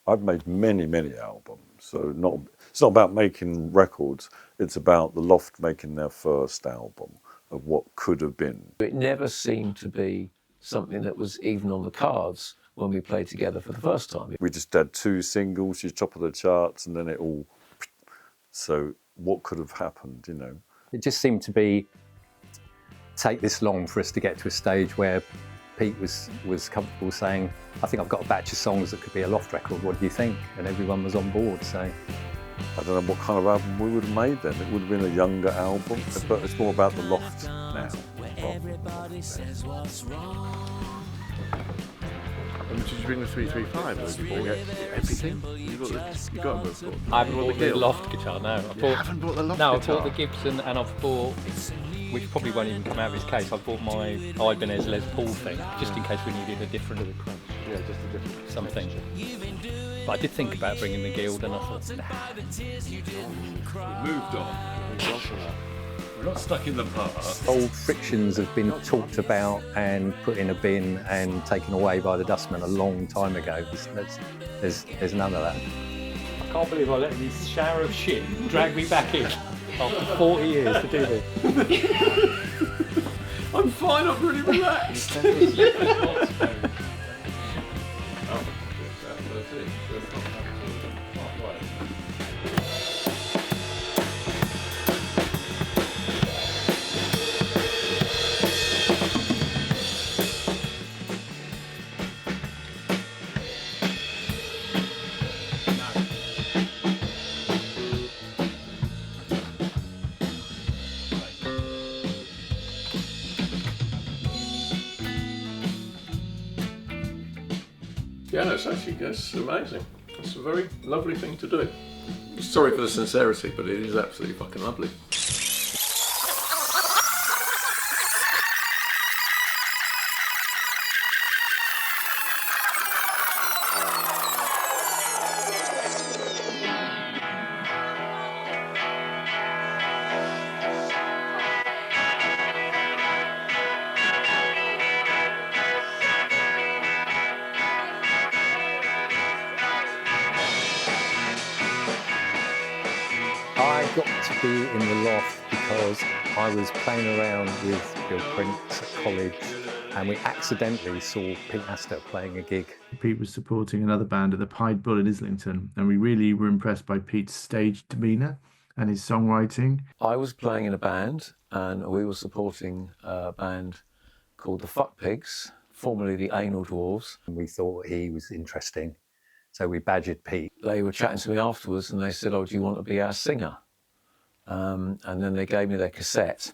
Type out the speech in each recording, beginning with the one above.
I've made many, many albums, so it's not about making records, it's about the Loft making their first album of what could have been. It never seemed to be something that was even on the cards when we played together for the first time. We just had 2 singles, you top of the charts, and then it all... So what could have happened, you know? It just seemed to be take this long for us to get to a stage where Pete was comfortable saying, I think I've got a batch of songs that could be a Loft record, what do you think? And everyone was on board, so. I don't know what kind of album we would have made then. It would have been a younger album, but it's more about the Loft now. Everybody says what's wrong. Did you bring the 335 or did you bring everything? You got them, of course. I haven't bought the Loft guitar, no. You haven't bought the Loft no, guitar? I bought the Gibson and I've bought, which probably won't even come out of his case, I bought my Ibanez Les Paul thing, just in case we needed a different Yeah, just a different something. But I did think about bringing the Guild and I thought, nah. We moved on from that. We're not stuck in the past. Old frictions have been talked about and put in a bin and taken away by the dustman a long time ago. There's none of that. I can't believe I let this shower of shit drag me back in after 40 years to do this. I'm fine, I'm really relaxed. Yeah, it's amazing. It's a very lovely thing to do. Sorry for the sincerity, but it is absolutely fucking lovely. I got to be in the Loft because I was playing around with Bill Prince at college and we accidentally saw Pete Astor playing a gig. Pete was supporting another band at the Pied Bull in Islington, and we really were impressed by Pete's stage demeanour and his songwriting. I was playing in a band and we were supporting a band called the Fuck Pigs, formerly the Anal Dwarves. And we thought he was interesting, so we badgered Pete. They were chatting to me afterwards and they said, oh, do you want to be our singer? And then they gave me their cassette,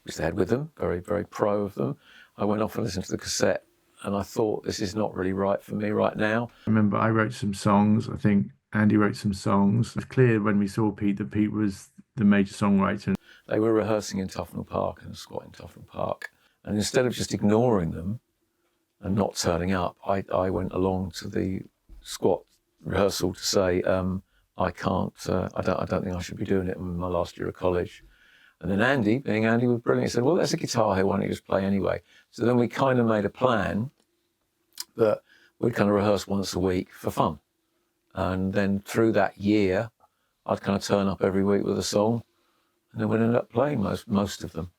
which they had with them, very, very pro of them. I went off and listened to the cassette and I thought, this is not really right for me right now. I remember I wrote some songs, I think Andy wrote some songs. It was clear when we saw Pete that Pete was the major songwriter. They were rehearsing in Tufnell Park and a squat in Tufnell Park. And instead of just ignoring them and not turning up, I went along to the squat rehearsal to say, I can't, I don't think I should be doing it in my last year of college. And then Andy, being Andy, was brilliant. He said, well, there's a guitar here, why don't you just play anyway? So then we kind of made a plan that we'd kind of rehearse once a week for fun. And then through that year, I'd kind of turn up every week with a song, and then we'd end up playing most of them.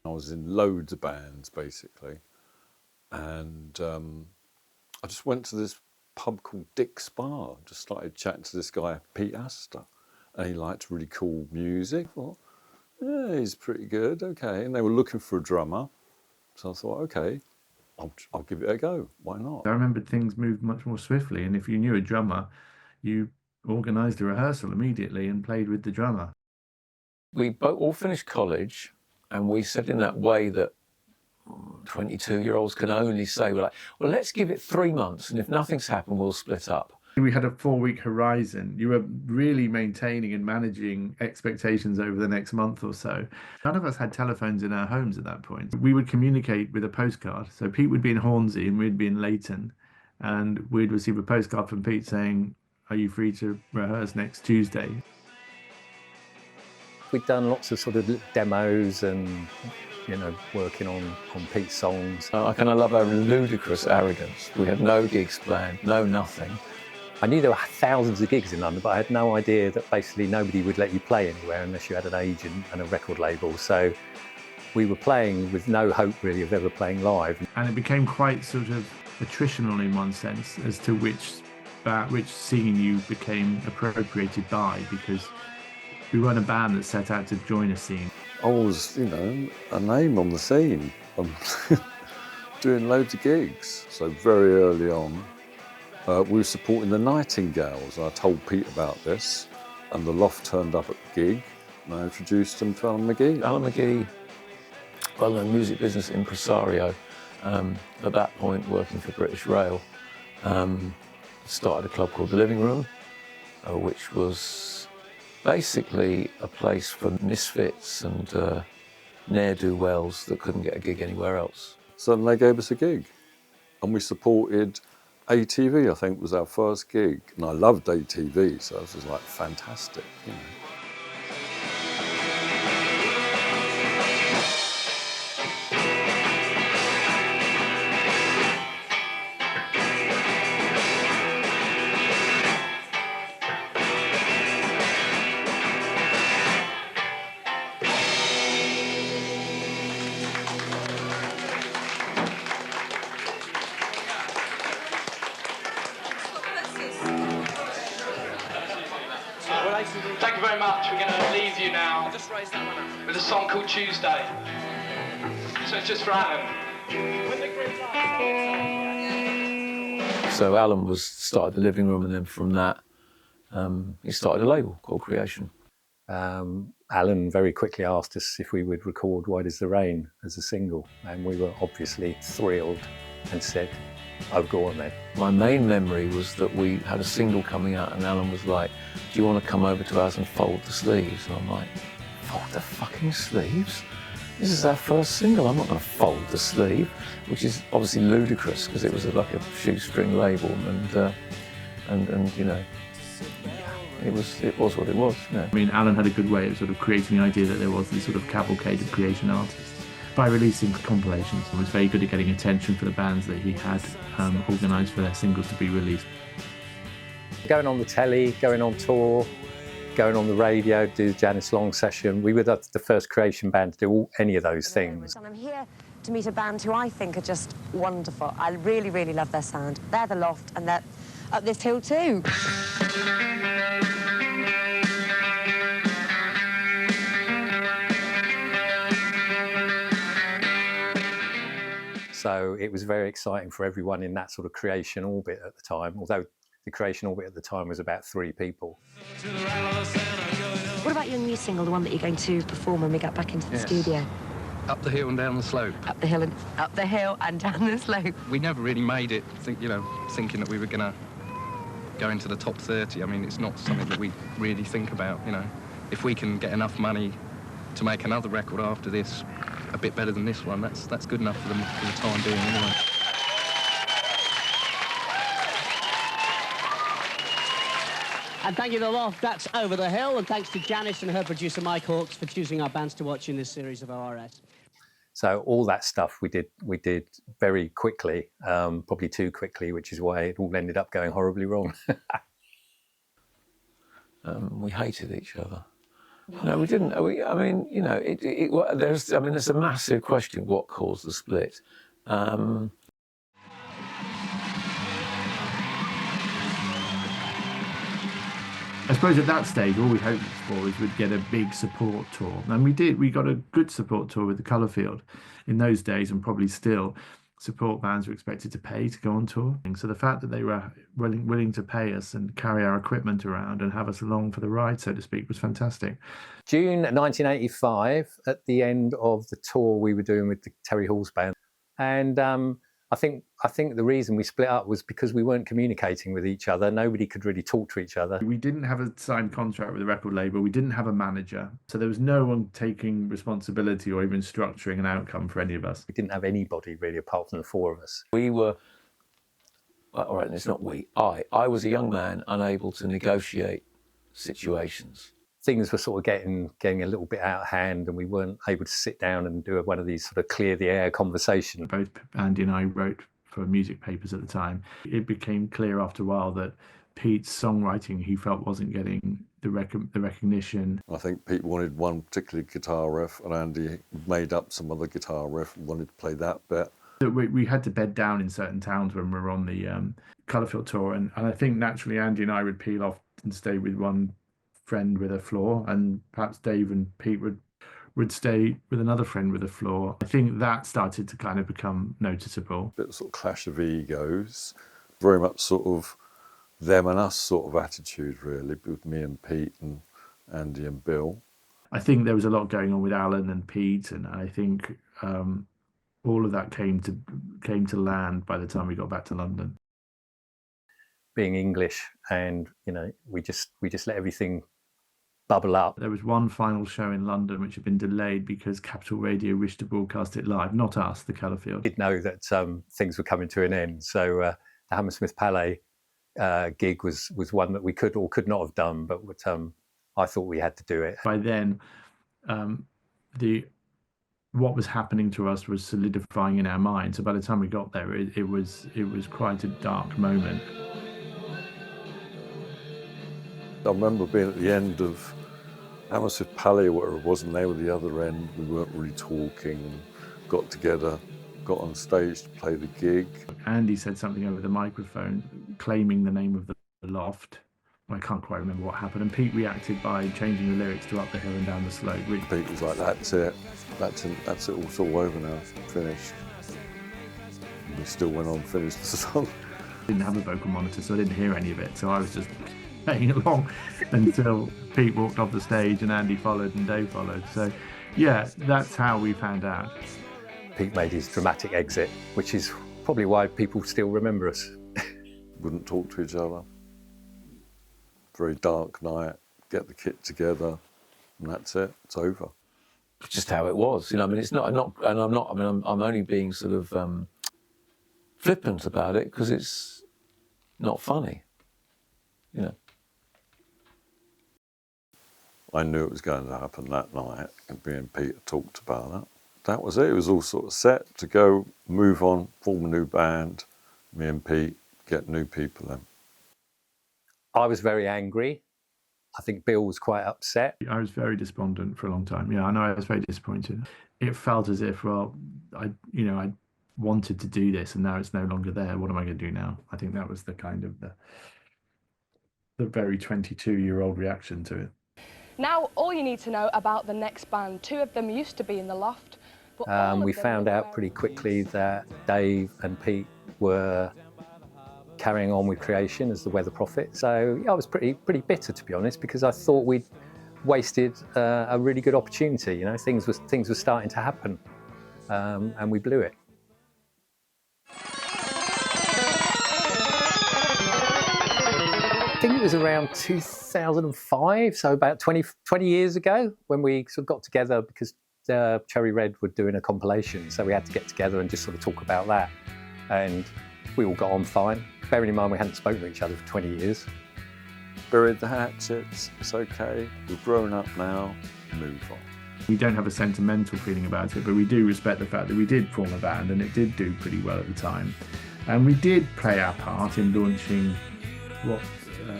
I was in loads of bands, basically. And I just went to this pub called Dick's Bar, just started chatting to this guy, Pete Astor. And he liked really cool music. Well, yeah, he's pretty good, okay. And they were looking for a drummer. So I thought, okay, I'll give it a go. Why not? I remembered things moved much more swiftly, and if you knew a drummer, you organised a rehearsal immediately and played with the drummer. We both all finished college, and we said in that way that 22-year-olds can only say, we're like, well, let's give it 3 months, and if nothing's happened, we'll split up. We had a 4-week horizon. You were really maintaining and managing expectations over the next month or so. None of us had telephones in our homes at that point. We would communicate with a postcard. So Pete would be in Hornsey and we'd be in Leighton, and we'd receive a postcard from Pete saying, are you free to rehearse next Tuesday? We'd done lots of sort of demos and, you know, working on Pete's songs. I kind of love our ludicrous arrogance. We had no gigs planned, no nothing. I knew there were thousands of gigs in London, but I had no idea that basically nobody would let you play anywhere unless you had an agent and a record label. So we were playing with no hope really of ever playing live. And it became quite sort of attritional in one sense as to which scene you became appropriated by, because we weren't a band that set out to join a scene. I was, you know, a name on the scene. Doing loads of gigs. So very early on, we were supporting the Nightingales. I told Pete about this, and the Loft turned up at the gig, and I introduced them to Alan McGee. Alan McGee, well-known music business impresario, at that point working for British Rail, started a club called The Living Room, which was basically a place for misfits and ne'er-do-wells that couldn't get a gig anywhere else. So then they gave us a gig, and we supported ATV, I think, was our first gig. And I loved ATV, so this was like fantastic, you know. Thank you very much. We're going to leave you now with a song called Tuesday. So it's just for Alan. So Alan started The Living Room, and then from that he started a label called Creation. Alan very quickly asked us if we would record Why Does the Rain as a single, and we were obviously thrilled and said, oh, go on then. My main memory was that we had a single coming out, and Alan was like, do you want to come over to ours and fold the sleeves? And I'm like, fold the fucking sleeves? This is our first single, I'm not going to fold the sleeve, which is obviously ludicrous because it was like a shoestring label, and you know, it was what it was. You know. I mean, Alan had a good way of sort of creating the idea that there was this sort of cavalcade of creation artists. By releasing compilations, he was very good at getting attention for the bands that he had organised for their singles to be released. Going on the telly, going on tour, going on the radio, do the Janice Long session. We were the first creation band to do any of those things. And I'm here to meet a band who I think are just wonderful. I really, really love their sound. They're the Loft, and they're up this hill too. So it was very exciting for everyone in that sort of creation orbit at the time, although the creation orbit at the time was about 3 people. What about your new single, the one that you're going to perform when we get back into the studio? Up the hill and down the slope. Up the hill and down the slope. We never really made it, thinking that we were going to go into the top 30. I mean, it's not something that we really think about, you know. If we can get enough money to make another record after this, a bit better than this one, that's good enough for them for the time being anyway. And thank you to Loft, that's Over the Hill, and thanks to Janice and her producer Mike Hawkes for choosing our bands to watch in this series of ORS. So all that stuff we did very quickly, probably too quickly, which is why it all ended up going horribly wrong. We hated each other. No, we didn't. I mean, you know, there's a massive question: what caused the split? I suppose at that stage, all we hoped for was we'd get a big support tour. And we did. We got a good support tour with the Colourfield. In those days, and probably still, support bands were expected to pay to go on tour. So the fact that they were willing to pay us and carry our equipment around and have us along for the ride, so to speak, was fantastic. June 1985, at the end of the tour we were doing with the Terry Hall's band. And I think the reason we split up was because we weren't communicating with each other. Nobody could really talk to each other. We didn't have a signed contract with the record label. We didn't have a manager. So there was no one taking responsibility or even structuring an outcome for any of us. We didn't have anybody really apart from the 4 of us. We were, all right, it's not we, I was a young man unable to negotiate situations. Things were sort of getting a little bit out of hand, and we weren't able to sit down and do one of these sort of clear the air conversations. Both Andy and I wrote for music papers at the time. It became clear after a while that Pete's songwriting he felt wasn't getting the recognition. I think Pete wanted one particular guitar riff, and Andy made up some other guitar riff and wanted to play that bit. We had to bed down in certain towns when we were on the Colourfield tour, and I think naturally Andy and I would peel off and stay with one friend with a floor, and perhaps Dave and Pete would stay with another friend with a floor. I think that started to kind of become noticeable. Bit of sort of clash of egos, very much sort of them and us sort of attitude, really, with me and Pete and Andy and Bill. I think there was a lot going on with Alan and Pete, and I think all of that came to land by the time we got back to London. Being English, and we just let everything bubble up. There was one final show in London which had been delayed because Capital Radio wished to broadcast it live, not us, the Colourfield. Did know that things were coming to an end, so the Hammersmith Palais gig was one that we could or could not have done, but I thought we had to do it. By then, what was happening to us was solidifying in our minds. So by the time we got there, it was quite a dark moment. I remember being at the end of Hammersmith Palais, or whatever it was, and they were the other end. We weren't really talking, and got together, got on stage to play the gig. Andy said something over the microphone, claiming the name of the Loft. I can't quite remember what happened, and Pete reacted by changing the lyrics to Up the Hill and Down the Slope. Pete was like, that's it, it's all over now, finished. And we still went on and finished the song. I didn't have a vocal monitor, so I didn't hear any of it, so I was just playing along until Pete walked off the stage and Andy followed and Dave followed. So yeah, that's how we found out. Pete made his dramatic exit, which is probably why people still remember us. Wouldn't talk to each other. Very dark night, get the kit together, and that's it, it's over. It's just how it was, I mean, I'm only being sort of flippant about it because it's not funny, I knew it was going to happen that night, and me and Peter talked about it. That was it. It was all sort of set to go, move on, form a new band, me and Pete, get new people in. I was very angry. I think Bill was quite upset. I was very despondent for a long time. Yeah, I know I was very disappointed. It felt as if, well, I wanted to do this and now it's no longer there. What am I going to do now? I think that was the kind of the very 22-year-old reaction to it. Now, all you need to know about the next band. Two of them used to be in the Loft. But we found out pretty quickly that Dave and Pete were carrying on with Creation as the Weather Prophet. So I was pretty bitter, to be honest, because I thought we'd wasted a really good opportunity. Things were starting to happen, and we blew it. I think it was around 2005, so about 20 years ago, when we sort of got together because Cherry Red were doing a compilation, so we had to get together and just sort of talk about that. And we all got on fine, bearing in mind we hadn't spoken to each other for 20 years. Buried the hatchets, it's okay, we've grown up now, move on. We don't have a sentimental feeling about it, but we do respect the fact that we did form a band and it did do pretty well at the time. And we did play our part in launching what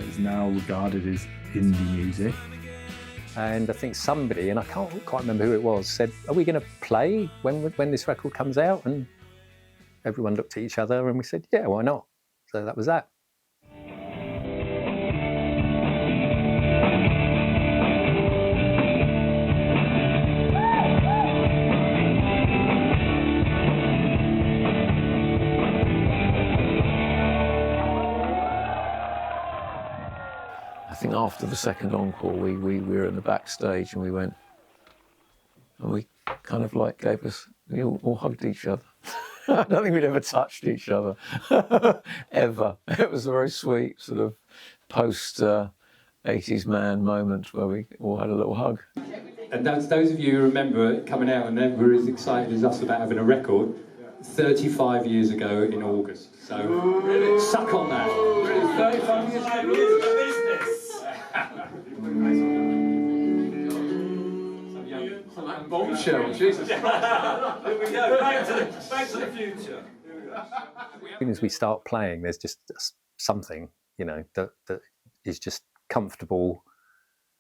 is now regarded as indie music. And I think somebody, and I can't quite remember who it was, said, are we going to play when this record comes out? And everyone looked at each other and we said, yeah, why not? So that was that. I think after the second encore, we were in the backstage and we went, and we kind of we all hugged each other. I don't think we'd ever touched each other, ever. It was a very sweet sort of post-80s man moment where we all had a little hug. And those of you who remember it coming out and they were as excited as us about having a record 35 years ago in August. So really? Suck on that. Really? 35 years ago. Bombshell, Jesus. Here we go, back to the future. As soon as we start playing, there's just something, you know, that is just comfortable.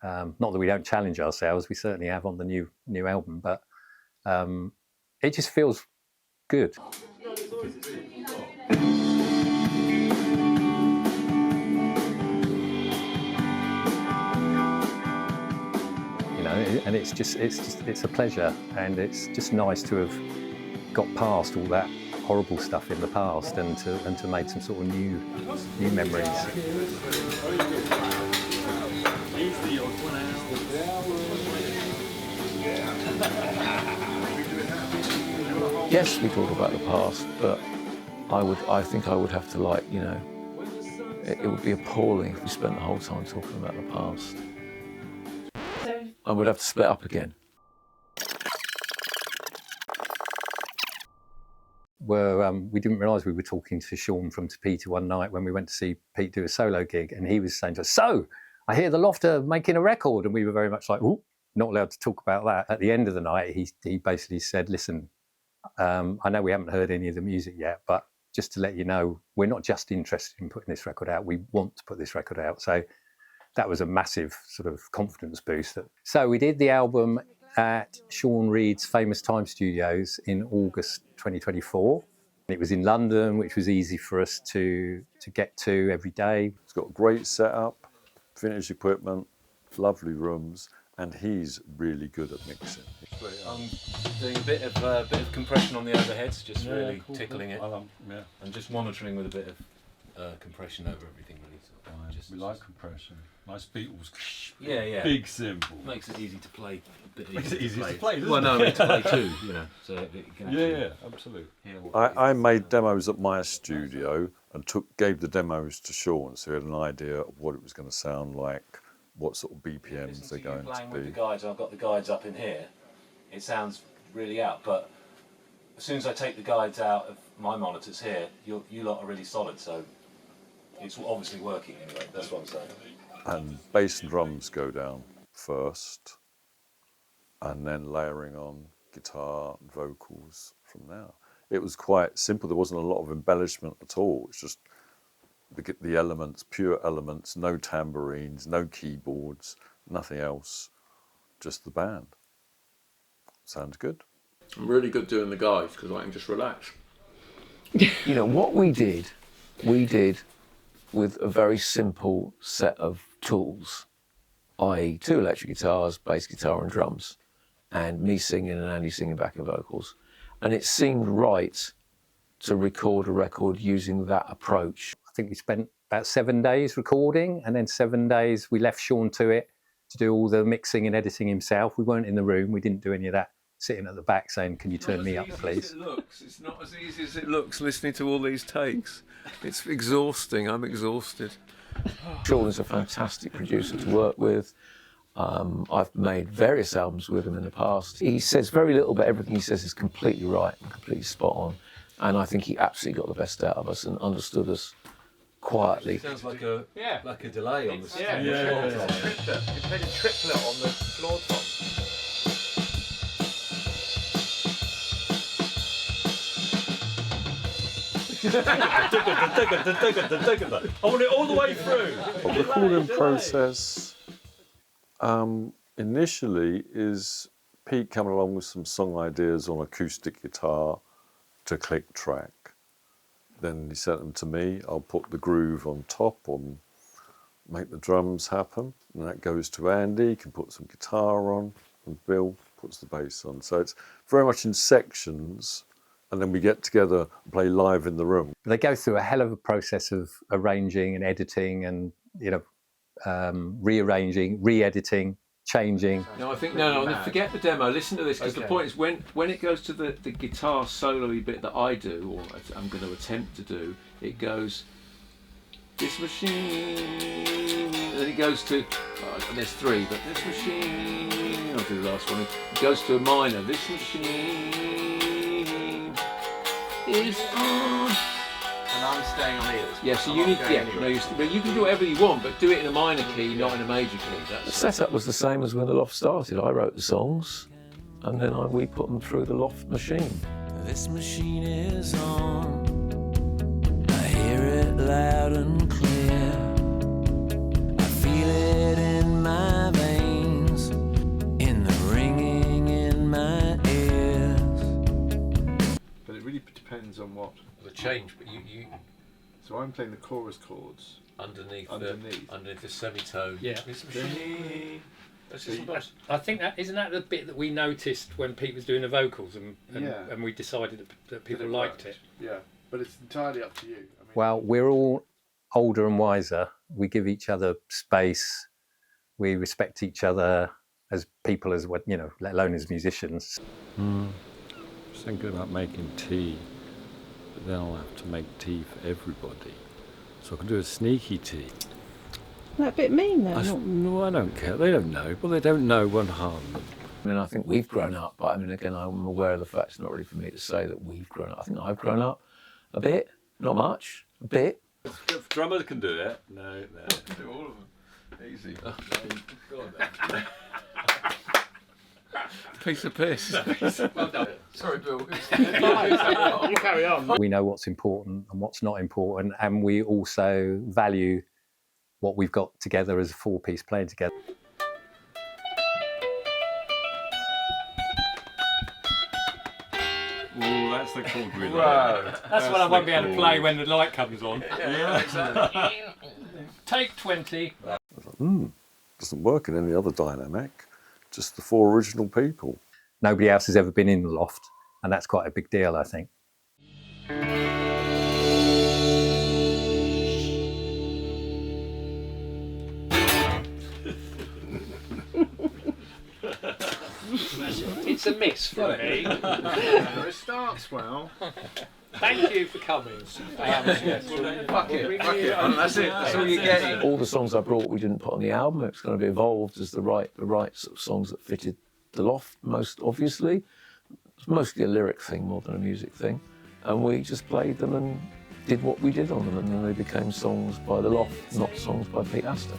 Not that we don't challenge ourselves, we certainly have on the new album, but it just feels good. You know, and it's a pleasure, and it's just nice to have got past all that horrible stuff in the past and to make some sort of new memories. Yes, we talk about the past, but I think I would have to, like, you know, it would be appalling if we spent the whole time talking about the past. I would have to split up again. We didn't realise we were talking to Sean from Tapete one night when we went to see Pete do a solo gig, and he was saying to us, "So, I hear the Loft are making a record," and we were very much like, "Ooh, not allowed to talk about that." At the end of the night, he basically said, "Listen, I know we haven't heard any of the music yet, but just to let you know, we're not just interested in putting this record out, we want to put this record out." So that was a massive sort of confidence boost. So we did the album at Sean Reed's Famous Time Studios in August 2024. It was in London, which was easy for us to get to every day. It's got a great setup, vintage equipment, lovely rooms, and he's really good at mixing. Doing a bit of compression on the overheads, just really cool, tickling it, and just monitoring with a bit of compression over everything. Really, we like compression. Nice Beatles. Yeah. Big cymbal. Makes it easy to play. Makes it easy to play, doesn't well, no, it? I mean to play too, you know. So it can actually, absolutely. Yeah, I made demos at my studio and gave the demos to Sean, so he had an idea of what it was going to sound like, what sort of BPMs they're going to playing be. with the guides, I've got the guides up in here. It sounds really out, but as soon as I take the guides out of my monitors here, you lot are really solid. So it's obviously working anyway. That's what I'm saying. And bass and drums go down first, and then layering on guitar and vocals from there. It was quite simple. There wasn't a lot of embellishment at all. It's just the elements, pure elements, no tambourines, no keyboards, nothing else, just the band. Sounds good. I'm really good doing the guides because I can just relax. You know, what we did with a very simple set of tools, i.e. 2 electric guitars, bass guitar and drums, and me singing and Andy singing backing vocals. And it seemed right to record a record using that approach. I think we spent about 7 days recording, and then 7 days we left Sean to it to do all the mixing and editing himself. We weren't in the room, we didn't do any of that sitting at the back saying, "Can you turn me up, please?" It's not as easy as it looks listening to all these takes. It's exhausting. I'm exhausted. Sean is a fantastic producer to work with. I've made various albums with him in the past. He says very little, but everything he says is completely right and completely spot on. And I think he absolutely got the best out of us and understood us quietly. It sounds like a delay on the floor Triplet. You played a triplet on the floor tom. I want it all the way through. The recording process initially is Pete coming along with some song ideas on acoustic guitar to click track. Then he sent them to me. I'll put the groove on top and make the drums happen. And that goes to Andy. He can put some guitar on, and Bill puts the bass on. So it's very much in sections. And then we get together and play live in the room. They go through a hell of a process of arranging and editing and, you know, rearranging, re-editing, changing. No, I think, no, forget the demo. Listen to this, because the point is when it goes to the guitar solo-y bit that I do, or I'm going to attempt to do, it goes, this machine, and then it goes to, there's 3, but this machine, I'll do the last one, it goes to a minor, this machine is on. And I'm staying on ears. Yeah, so you need, you can do whatever you want, but do it in a minor key, not in a major key. The setup was the same as when the Loft started. I wrote the songs, and then we put them through the Loft machine. This machine is on. I hear it loud and clear. change, but you So I'm playing the chorus chords underneath the semitone. Yeah. It's a machine. That's just the best. I think that isn't that the bit that we noticed when Pete was doing the vocals, and Yeah. we decided that people liked it. Yeah, but it's entirely up to you. I mean, Well, we're all older and wiser. We give each other space. We respect each other as people, as what, you know, let alone as musicians. Just thinking about making tea, but then I'll have to make tea for everybody. So I can do a sneaky tea. That a bit mean though. No, I don't care. They don't know. Well, they don't know won't harm them. I mean, I think we've grown up, but I mean, again, I'm aware of the fact it's not really for me to say that we've grown up. I think I've grown up a bit, not much, a bit. If drummers can do that, no. Do all of them. Easy. Go on then. Piece of piss. Well done. Sorry, Bill. You carry on. We know what's important and what's not important, and we also value what we've got together as a four-piece playing together. Oh, that's the chord we That's what I won't be able to play when the light comes on. Yeah, exactly. Take 20. Doesn't work in any other dynamic. Just the four original people. Nobody else has ever been in the Loft, and that's quite a big deal, I think. It's a miss for me. it starts well. Thank you for coming. Fuck it. That's it. That's all you're getting. All the songs I brought we didn't put on the album. It's going to be evolved as the right sort of songs that fitted the Loft most obviously. It's mostly a lyric thing more than a music thing. And we just played them and did what we did on them, and then they became songs by the Loft, not songs by Pete Astor.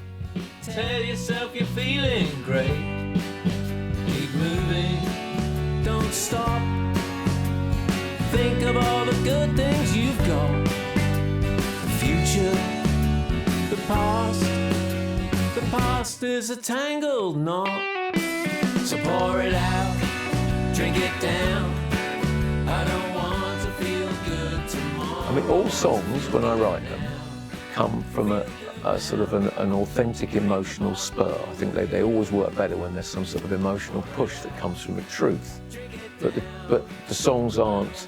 Tell yourself you're feeling great. Keep moving, don't stop. Think of all the good things you've got. The future, the past. The past is a tangled knot. So pour it out, drink it down. I don't want to feel good tomorrow. I mean, all songs, when I write them, come from a sort of an authentic emotional spur. I think they always work better when there's some sort of emotional push that comes from a truth. But the songs aren't,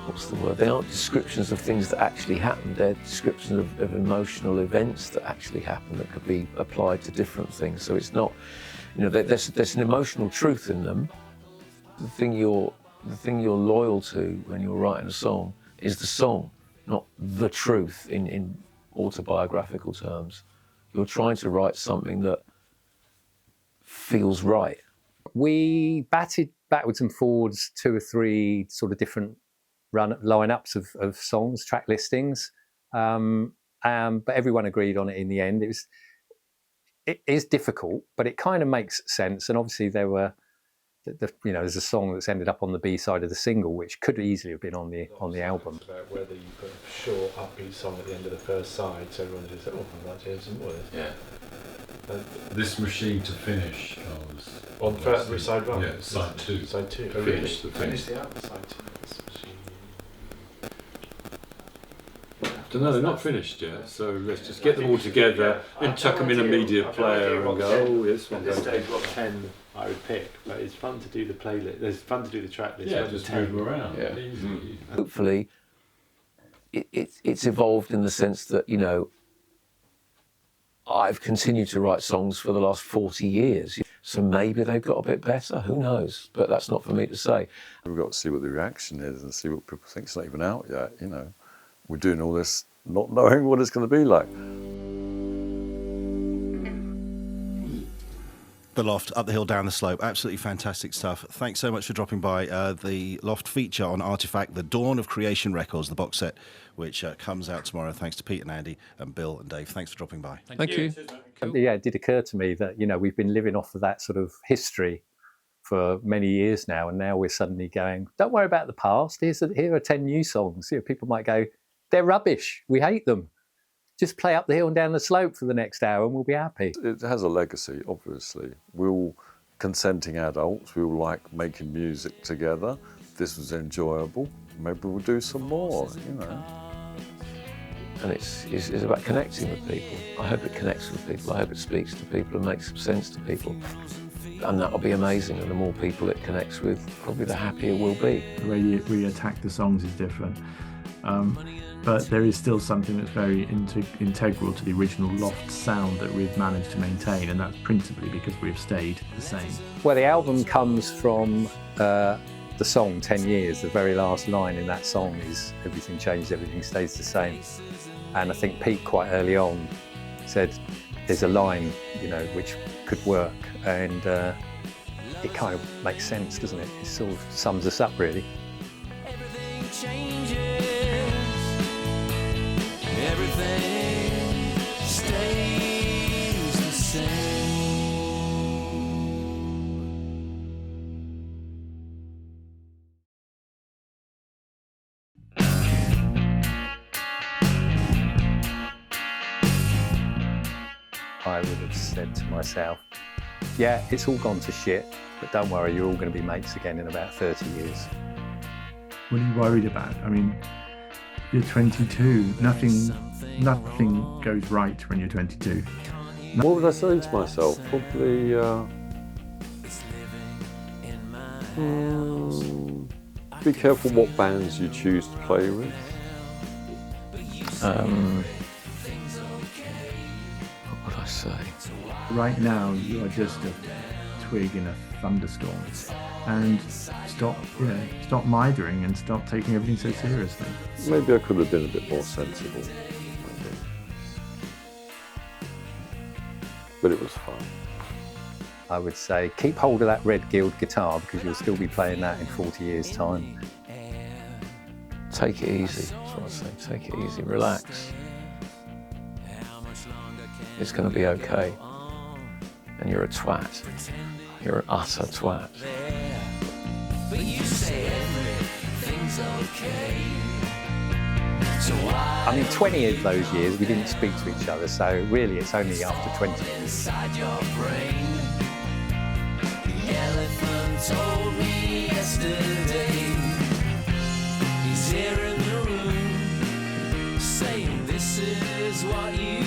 what's the word? They aren't descriptions of things that actually happened. They're descriptions of emotional events that actually happened that could be applied to different things. So it's not, you know, there's an emotional truth in them. The thing you're loyal to when you're writing a song is the song, not the truth in autobiographical terms. You're trying to write something that feels right. We batted backwards and forwards 2 or 3 sort of different lineups of songs, track listings, but everyone agreed on it in the end. It is difficult, but it kind of makes sense. And obviously there were, you know, there's a song that's ended up on the B side of the single, which could easily have been on the album. About whether you put a short upbeat song at the end of the first side, so everyone just said, "Oh, I'd like to hear some more of this." Yeah. This machine to finish was On first side one. Yeah, side 2. Side 2. Oh, Finish the album. Side 2. This machine. No, they're not finished yet. So let's just get them all together and chuck them in a media player and go, oh, this one At this goes. stage, what 10 I would pick, but it's fun to do the playlist. It's fun to do the track list. Yeah, just move them around. Yeah. Easy. Hopefully, it's evolved in the sense that, you know, I've continued to write songs for the last 40 years. So maybe they've got a bit better, who knows? But that's not for me to say. We've got to see what the reaction is and see what people think. It's not even out yet, you know. We're doing all this not knowing what it's going to be like. The Loft, Up the Hill, Down the Slope. Absolutely fantastic stuff. Thanks so much for dropping by. The Loft feature on Artifact, The Dawn of Creation Records, the box set, which comes out tomorrow. Thanks to Pete and Andy and Bill and Dave. Thanks for dropping by. Thank you. Cool. Yeah, it did occur to me that, you know, we've been living off of that sort of history for many years now, and now we're suddenly going, don't worry about the past. Here are 10 new songs. You know, people might go, they're rubbish. We hate them. Just play Up the Hill and Down the Slope for the next hour and we'll be happy. It has a legacy, obviously. We're all consenting adults. We all like making music together. This was enjoyable. maybe we'll do some more, you know. And it's about connecting with people. I hope it connects with people. I hope it speaks to people and makes some sense to people. And that'll be amazing. And the more people it connects with, probably the happier we'll be. The way we attack the songs is different. But there is still something that's very integral to the original Loft sound that we've managed to maintain, and that's principally because we've stayed the same. Well, the album comes from the song 10 Years. The very last line in that song is everything changes, everything stays the same. And I think Pete quite early on said there's a line, you know, which could work, and it kind of makes sense, doesn't it? It sort of sums us up, really. Everything changes. Everything stays the same. I would have said to myself, yeah, it's all gone to shit, but don't worry, you're all going to be mates again in about 30 years. What are you worried about? I mean, you're 22. Nothing goes right when you're 22. What would I say to myself? Probably, be careful what bands you choose to play with. What would I say? Right now, you are just a twig in a thunderstorm, and stop mithering and stop taking everything so seriously. Maybe I could have been a bit more sensible, maybe. But it was fun. I would say keep hold of that red Guild guitar, because you'll still be playing that in 40 years' time. Take it easy, that's what I say. Take it easy, relax. It's going to be okay. And you're a twat. You're an utter twat. But you say everything's okay. So I mean, 20 of those years we didn't speak to each other, so really it's only after 20 years. inside your brain, the elephant told me yesterday. He's here in the room, saying this is what you